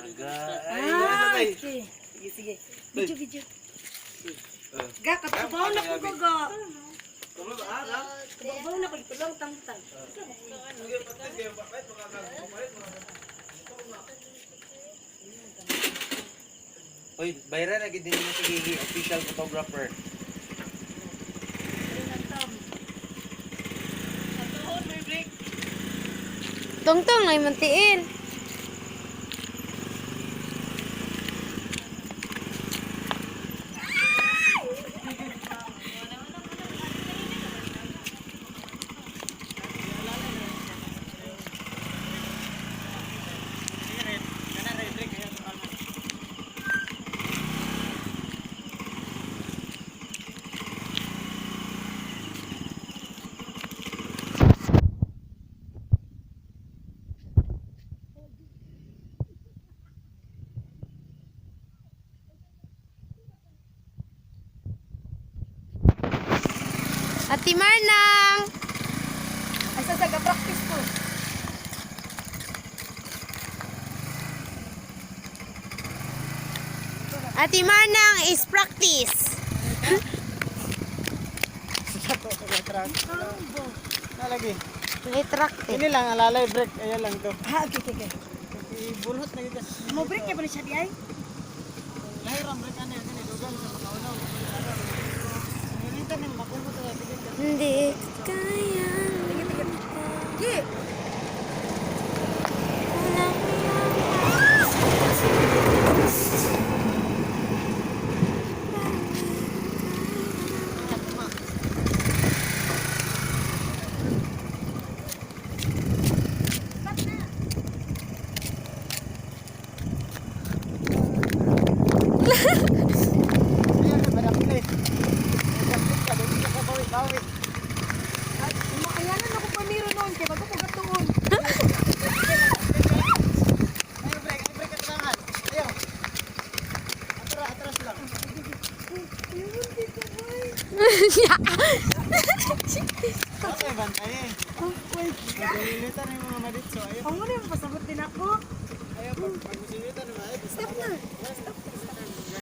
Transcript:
Sige. Sige. Video. Ga, katubaw na ko gaga. Katubaw na ko itulang tangtang. Uy, bayran lagi din mo si Gigi, official photographer. Tungtong ay mantiin. Ati Marnang! Asa sa practice ko? Ati Marnang is practice. Lagi. Retracted. Ini lang alalay break, ayan lang to. Ha, okay. Ibulhot na kita. Mo break kay ba siya di ay? Lahiram break ano yan, dugang sa makaunaw. Nilitan ng makulmo to. Hindi kaya. Gi. Ayanan ako pamiro noon kay bago ko gatuon. Ay break at tangan. Ayaw. Atras lang. Okay, bantay eh. Nililitan yung mga maditso. Ayaw. Ang ano yung pasabot din ako. Ayaw, pag-usilitan naman. Stop na.